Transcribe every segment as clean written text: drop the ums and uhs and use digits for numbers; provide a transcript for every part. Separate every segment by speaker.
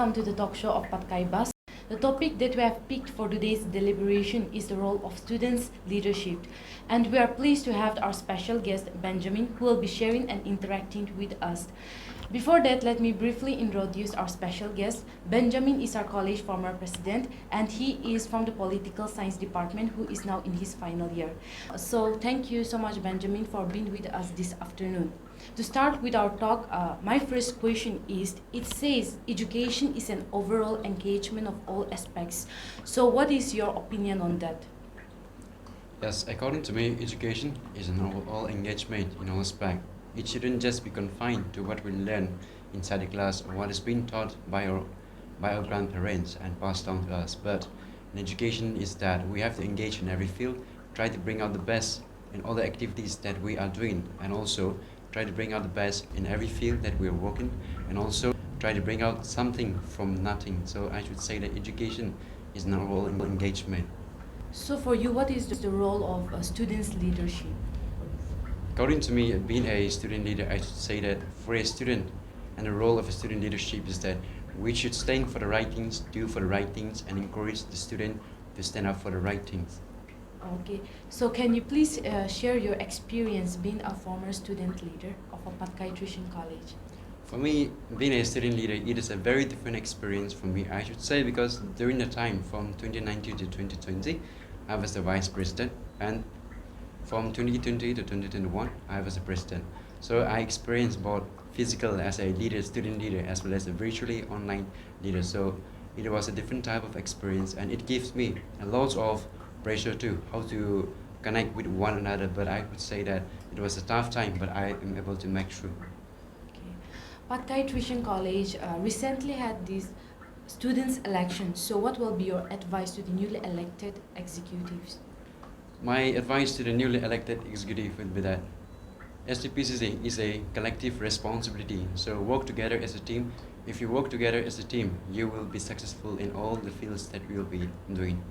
Speaker 1: welcome to the talk show of Patkai Bus. The topic that we have picked for today's deliberation is the role of students' leadership. And we are pleased to have our special guest, Benjamin, who will be sharing and interacting with us. Before that, let me briefly introduce our special guest. Benjamin is our college former president, and he is from the political science department, who is now in his final year. So thank you so much, Benjamin, for being with us this afternoon. To start with our talk, my first question is, it says education is an overall engagement of all aspects. So what is your opinion on that?
Speaker 2: Yes, according to me, education is an overall engagement in all aspects. It shouldn't just be confined to what we learn inside the class or what is being taught by our grandparents and passed down to us. But an education is that we have to engage in every field, try to bring out the best in all the activities that we are doing, and also try to bring out the best in every field that we are working, and also try to bring out something from nothing. So I should say that education is an overall engagement.
Speaker 1: So for you, what is the role of a student's leadership?
Speaker 2: According to me, being a student leader, I should say that for a student, and the role of a student leadership is that we should stand for the right things, do for the right things, and encourage the student to stand up for the right things.
Speaker 1: Okay, so can you please share your experience being a former student leader of a Patkai Tuition College?
Speaker 2: For me, being a student leader, it is a very different experience for me, I should say, because during the time from 2019 to 2020, I was the vice president, and from 2020 to 2021, I was the president. So I experienced both physical as a leader, student leader, as well as a virtually online leader. So it was a different type of experience, and it gives me a lot of pressure too, how to connect with one another. But I would say that it was a tough time, but I am able to make through.
Speaker 1: Okay. Patkai Tuition College recently had this students' election. So what will be your advice to the newly elected executives?
Speaker 2: My advice to the newly elected executive would be that STPCC is a collective responsibility. So work together as a team. If you work together as a team, you will be successful in all the fields that we will be doing.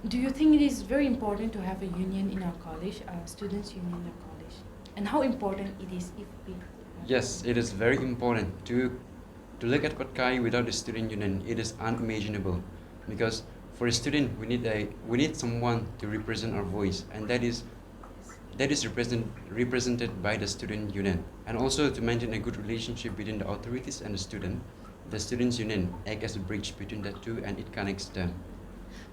Speaker 1: Do you think it is very important to have a union in our college, students' union in our college? And how important it is if we...
Speaker 2: Yes, it is very important to look at Patkai without a student union. It is unimaginable, because for a student we need someone to represent our voice, and that is represented by the student union. And also to maintain a good relationship between the authorities and the students' union act as a bridge between the two, and it connects them.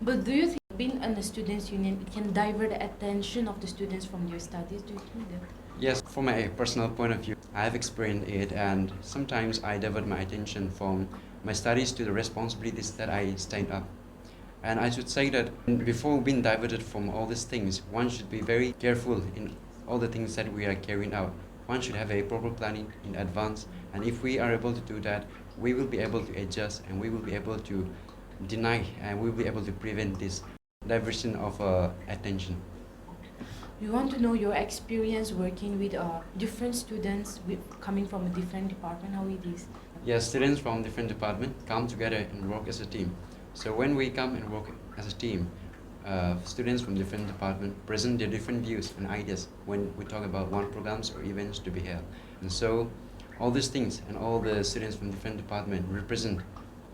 Speaker 1: But do you think being in a students' union, it can divert the attention of the students from their studies? Do you think that?
Speaker 2: Yes, from my personal point of view, I have experienced it, and sometimes I divert my attention from my studies to the responsibilities that I stand up. And I should say that before being diverted from all these things, one should be very careful in all the things that we are carrying out. One should have a proper planning in advance, and if we are able to do that, we will be able to adjust, and we will be able to deny, and we will be able to prevent this diversion of attention.
Speaker 1: We want to know your experience working with different students coming from a different department, how it is.
Speaker 2: Yes, students from different departments come together and work as a team. So when we come and work as a team, students from different departments present their different views and ideas when we talk about one programs or events to be held. And so all these things and all the students from different departments represent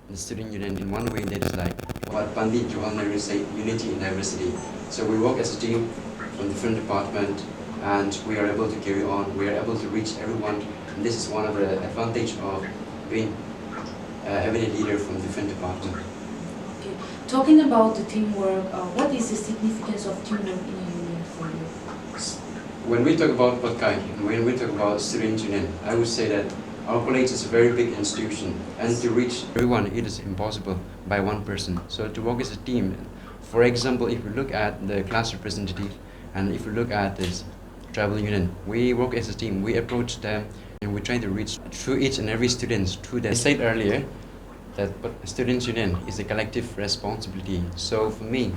Speaker 2: the student union in one way that is like what Pandit Jawaharlal Nehru said, unity in diversity. So we work as a team from different departments, and we are able to carry on, we are able to reach everyone, and this is one of the advantages of being having a leader from different departments.
Speaker 1: Okay. Talking about the teamwork, what is the significance of teamwork in a union for you?
Speaker 2: When we talk about Patkai, and when we talk about student union, I would say that our college is a very big institution, and to reach everyone, it is impossible by one person. So to work as a team, for example, if we look at the class representative, and if we look at this travel union, we work as a team, we approach them, and we try to reach through each and every student through that. I said earlier that students' union is a collective responsibility. So for me,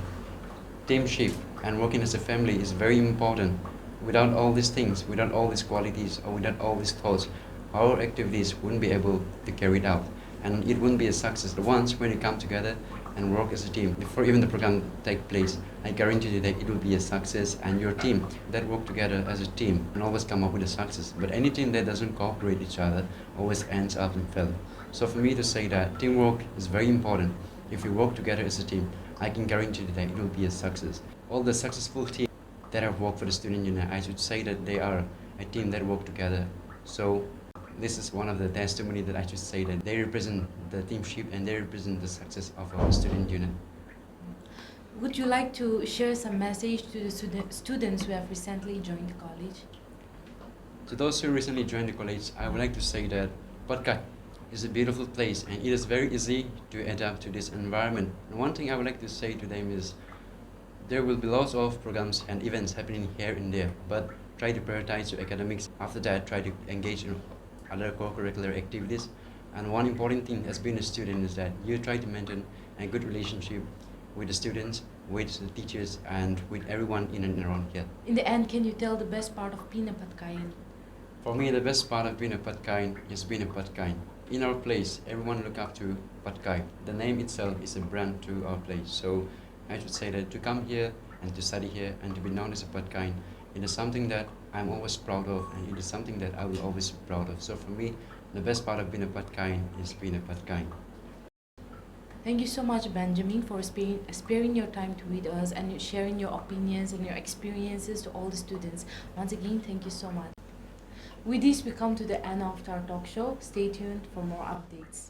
Speaker 2: teamship and working as a family is very important. Without all these things, without all these qualities, or without all these thoughts, our activities wouldn't be able to carry it out, and it wouldn't be a success. Once when you come together and work as a team, before even the program take place, I guarantee you that it will be a success, and your team that work together as a team can always come up with a success. But any team that doesn't cooperate each other always ends up in failure. So for me to say that teamwork is very important. If we work together as a team, I can guarantee that it will be a success. All the successful teams that have worked for the student union, I should say that they are a team that work together. So this is one of the testimony that I should say that they represent the teamship and they represent the success of our student union.
Speaker 1: Would you like to share some message to the students who have recently joined the college?
Speaker 2: To those who recently joined the college, I would like to say that Pat Kai is a beautiful place and it is very easy to adapt to this environment. And one thing I would like to say to them is there will be lots of programs and events happening here and there, but try to prioritize your academics. After that, try to engage in other co-curricular activities. And one important thing as being a student is that you try to maintain a good relationship with the students, with the teachers, and with everyone in and around here.
Speaker 1: In the end, can you tell the best part of being a Patkayan?
Speaker 2: For me, the best part of being a Patkayan is being a Patkayan. In our place, everyone look up to Patkai. The name itself is a brand to our place. So I should say that to come here and to study here and to be known as a Patkayan, it is something that I'm always proud of and it is something that I will always be proud of. So for me, the best part of being a Patkayan is being a Patkayan.
Speaker 1: Thank you so much, Benjamin, for sparing your time to with us and sharing your opinions and your experiences to all the students. Once again, thank you so much. With this, we come to the end of our talk show. Stay tuned for more updates.